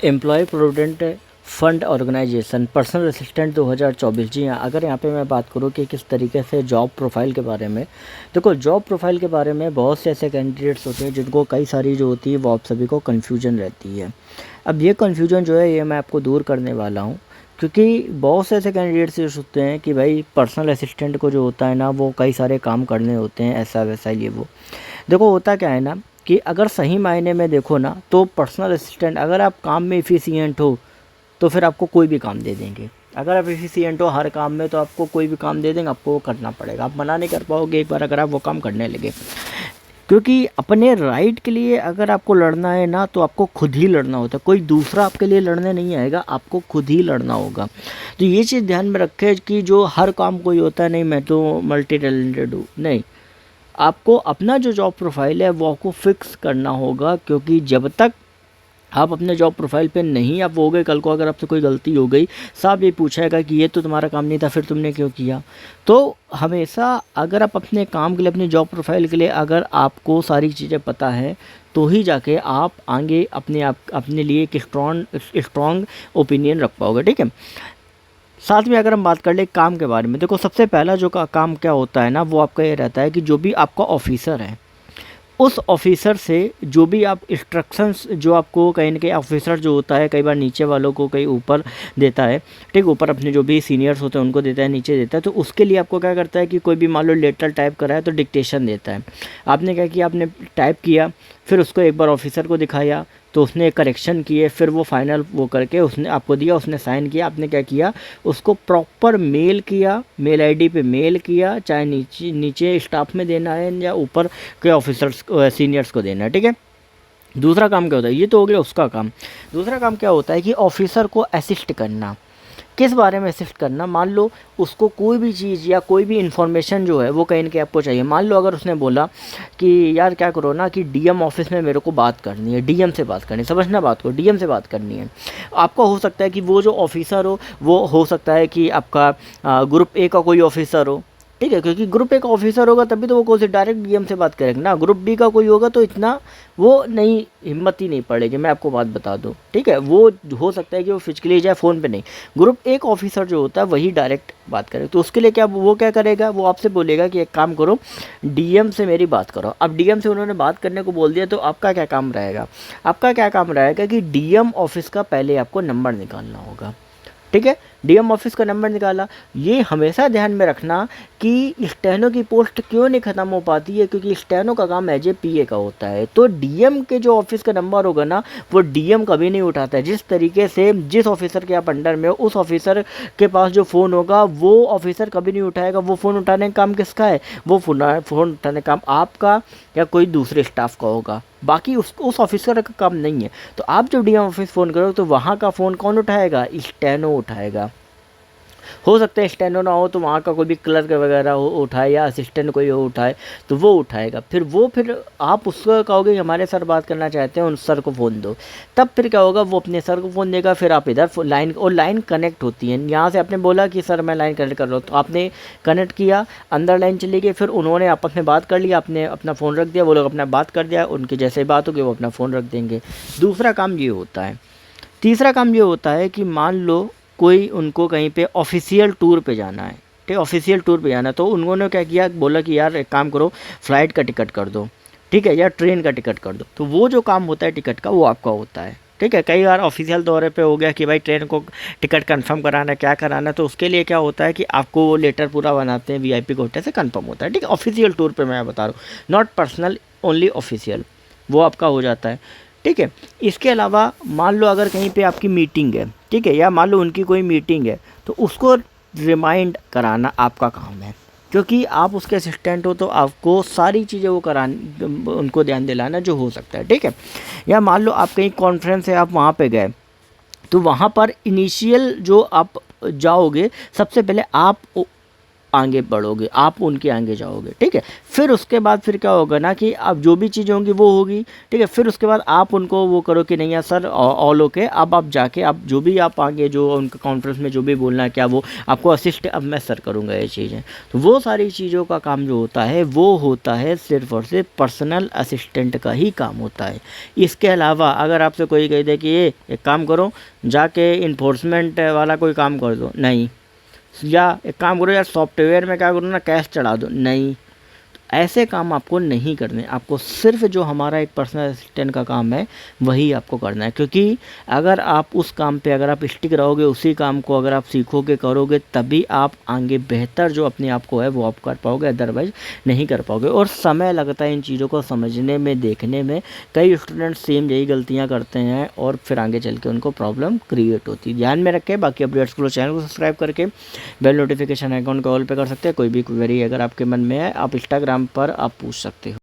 Employ provident fund organisation personal assistant 2024। जी हाँ, अगर यहाँ पे मैं बात करूँ कि किस तरीके से जॉब प्रोफाइल के बारे में, देखो जॉब प्रोफाइल के बारे में बहुत से ऐसे कैंडिडेट्स होते हैं जिनको कई सारी जो होती है वो आप सभी को कन्फ्यूजन रहती है। अब ये कन्फ्यूजन जो है ये मैं आपको दूर करने वाला हूँ, क्योंकि बहुत से ऐसे कैंडिडेट्स ये सोचते हैं कि भाई पर्सनल असिस्टेंट को जो होता है ना वो कई सारे काम करने होते हैं, ऐसा वैसा ये वो। देखो होता क्या है ना कि अगर सही मायने में देखो ना तो पर्सनल असिस्टेंट, अगर आप काम में एफिशिएंट हो तो फिर आपको कोई भी काम दे देंगे। अगर आप एफिशिएंट हो हर काम में तो आपको कोई भी काम दे देंगे, आपको वो करना पड़ेगा, आप मना नहीं कर पाओगे एक बार अगर आप वो काम करने लगे। क्योंकि अपने राइट के लिए अगर आपको लड़ना है ना तो आपको खुद ही लड़ना होता है, कोई दूसरा आपके लिए लड़ने नहीं आएगा, आपको खुद ही लड़ना होगा। तो ये चीज़ ध्यान में रखें कि जो हर काम कोई होता है नहीं मैं तो मल्टी टैलेंटेड हूँ, नहीं, आपको अपना जो जॉब प्रोफाइल है वो आपको फिक्स करना होगा। क्योंकि जब तक आप अपने जॉब प्रोफाइल पे नहीं आप होगे, कल को अगर आपसे कोई गलती हो गई, साहब ये पूछेगा कि ये तो तुम्हारा काम नहीं था फिर तुमने क्यों किया। तो हमेशा अगर आप अपने काम के लिए, अपनी जॉब प्रोफाइल के लिए अगर आपको सारी चीज़ें पता है तो ही जाके आप आगे अपने लिए एक स्ट्रॉन्ग ओपिनियन रख पाओगे। ठीक है, साथ में अगर हम बात कर ले काम के बारे में, देखो सबसे पहला जो काम क्या होता है ना वो आपका ये रहता है कि जो भी आपका ऑफिसर है उस ऑफिसर से जो भी आप इंस्ट्रक्शंस, जो आपको कहीं ना कहीं ऑफिसर जो होता है कई बार नीचे वालों को कहीं ऊपर देता है, ठीक, ऊपर अपने जो भी सीनियर्स होते हैं उनको देता है, नीचे देता है, तो उसके लिए आपको क्या करता है कि कोई भी मान लो लेटर टाइप करा है तो डिक्टेशन देता है। आपने क्या किया, आपने टाइप किया, फिर उसको एक बार ऑफिसर को दिखाया तो उसने करेक्शन किए, फिर वो फाइनल वो करके उसने आपको दिया, उसने साइन किया, आपने क्या किया उसको प्रॉपर मेल किया, मेल आईडी पे मेल किया, चाहे नीचे नीचे स्टाफ में देना है या ऊपर के ऑफिसर्स सीनियर्स को देना है। ठीक है, दूसरा काम क्या होता है, ये तो हो गया उसका काम। दूसरा काम क्या होता है कि ऑफिसर को असिस्ट करना। किस बारे में असिस्ट करना, मान लो उसको कोई भी चीज़ या कोई भी इन्फॉर्मेशन जो है वो कहीं ना कहीं आपको चाहिए। मान लो अगर उसने बोला कि यार क्या करो ना कि डीएम ऑफिस में मेरे को बात करनी है, डीएम से बात करनी है, समझना बात को, डीएम से बात करनी है। आपका हो सकता है कि वो जो ऑफिसर वो हो सकता है कि आपका ग्रुप ए का कोई ऑफिसर हो, ठीक है, क्योंकि ग्रुप ए का ऑफिसर होगा तभी तो वो कौन से डायरेक्ट डीएम से बात करेंगे ना। ग्रुप बी का कोई होगा तो इतना वो नहीं, हिम्मत ही नहीं पड़ेगी, मैं आपको बात बता दूं। ठीक है, वो हो सकता है कि वो फिजिकली जाए, फ़ोन पे नहीं। ग्रुप एक ऑफिसर जो होता है वही डायरेक्ट बात करे, तो उसके लिए क्या वो क्या करेगा, वो आपसे बोलेगा कि एक काम करो डीएम से मेरी बात करो। अब डीएम से उन्होंने बात करने को बोल दिया तो आपका क्या काम रहेगा, आपका क्या काम रहेगा कि डीएम ऑफिस का पहले आपको नंबर निकालना होगा। ठीक है, डीएम ऑफिस का नंबर निकाला। ये हमेशा ध्यान में रखना कि स्टेनो की पोस्ट क्यों नहीं ख़त्म हो पाती है, क्योंकि स्टेनो का काम एज ए पीए का होता है। तो डीएम के जो ऑफिस का नंबर होगा ना वो डीएम कभी नहीं उठाता है। जिस तरीके से जिस ऑफिसर के आप अंडर में हो उस ऑफिसर के पास जो फ़ोन होगा वो ऑफिसर कभी नहीं उठाएगा। वो फ़ोन उठाने का काम किसका है, वो फ़ोन उठाने का काम आपका या कोई दूसरे स्टाफ का होगा, बाकी उस ऑफिसर का काम नहीं है। तो आप जब डीएम ऑफिस फ़ोन करो तो वहाँ का फ़ोन कौन उठाएगा, स्टेनो उठाएगा। हो सकता है स्टेनो ना हो तो वहाँ का कोई भी क्लर्क वगैरह हो उठाए या असिस्टेंट कोई हो उठाए तो वो उठाएगा। फिर आप उसको कहोगे कि हमारे सर बात करना चाहते हैं, उन सर को फ़ोन दो। तब फिर क्या होगा, वो अपने सर को फ़ोन देगा, फिर आप इधर लाइन, और लाइन कनेक्ट होती है। यहाँ से आपने बोला कि सर मैं लाइन कनेक्ट कर रहा हूँ, तो आपने कनेक्ट किया, अंदर लाइन चली गई, फिर उन्होंने आपस में बात कर लिया, आपने अपना फ़ोन रख दिया, वो लोग अपना बात कर दिया, उनकी जैसे बात होगी वो अपना फ़ोन रख देंगे। दूसरा काम ये होता है। तीसरा काम ये होता है कि मान लो कोई उनको कहीं पे ऑफिशियल टूर पे जाना है, ठीक है, ऑफिशियल टूर पे जाना है, तो उन्होंने क्या किया, बोला कि यार एक काम करो फ़्लाइट का टिकट कर दो, ठीक है, या ट्रेन का टिकट कर दो। तो वो जो काम होता है टिकट का वो आपका होता है। ठीक है, कई बार ऑफिशियल दौरे पे हो गया कि भाई ट्रेन को टिकट कंफर्म कराना है, क्या कराना है, तो उसके लिए क्या होता है कि आपको वो लेटर पूरा बनाते हैं, वीआईपी कोटे से कंफर्म होता है। ठीक है, ऑफिशियल टूर पे मैं बता रहा हूँ, नॉट पर्सनल, ओनली ऑफिशियल, वो आपका हो जाता है। ठीक है, इसके अलावा मान लो अगर कहीं पे आपकी मीटिंग है, ठीक है, या मान लो उनकी कोई मीटिंग है तो उसको रिमाइंड कराना आपका काम है, क्योंकि आप उसके असिस्टेंट हो तो आपको सारी चीज़ें वो करानी, उनको ध्यान दिलाना जो हो सकता है। ठीक है, या मान लो आप कहीं कॉन्फ्रेंस है, आप वहाँ पे गए तो वहाँ पर इनिशियल जो आप जाओगे सबसे पहले आप आगे बढ़ोगे, आप उनके आगे जाओगे, ठीक है। फिर उसके बाद फिर क्या होगा ना कि अब जो भी चीज़ें होंगी वो होगी, ठीक है। फिर उसके बाद आप उनको वो करो कि नहीं यार सर ऑल ओके, अब आप जाके आप जो भी आप आगे जो उनका कॉन्फ्रेंस में जो भी बोलना है क्या वो आपको असिस्ट, अब मैं सर करूँगा ये चीज़ें। तो वो सारी चीज़ों का काम जो होता है वो होता है सिर्फ और सिर्फ पर्सनल असिस्टेंट का ही काम होता है। इसके अलावा अगर आपसे कोई कह दे कि ये एक काम करो, जाके इन्फोर्समेंट वाला कोई काम कर दो, नहीं। या एक काम करो यार सॉफ्टवेयर में क्या करो ना कैश चढ़ा दो, नहीं। ऐसे काम आपको नहीं करने, आपको सिर्फ जो हमारा एक पर्सनल असिस्टेंट का काम है वही आपको करना है। क्योंकि अगर आप उस काम पे अगर आप स्टिक रहोगे, उसी काम को अगर आप सीखोगे करोगे, तभी आप आगे बेहतर जो अपने आप को है वो आप कर पाओगे, अदरवाइज नहीं कर पाओगे। और समय लगता है इन चीज़ों को समझने में, देखने में। कई स्टूडेंट सेम यही गलतियाँ करते हैं और फिर आगे चल के उनको प्रॉब्लम क्रिएट होती है। ध्यान में रखें। बाकी अपडेट्स को चैनल को सब्सक्राइब करके बेल नोटिफिकेशन आइकॉन को ऑल पे कर सकते हैं। कोई भी क्वेरी अगर आपके मन में है आप इंस्टाग्राम पर आप पूछ सकते हो।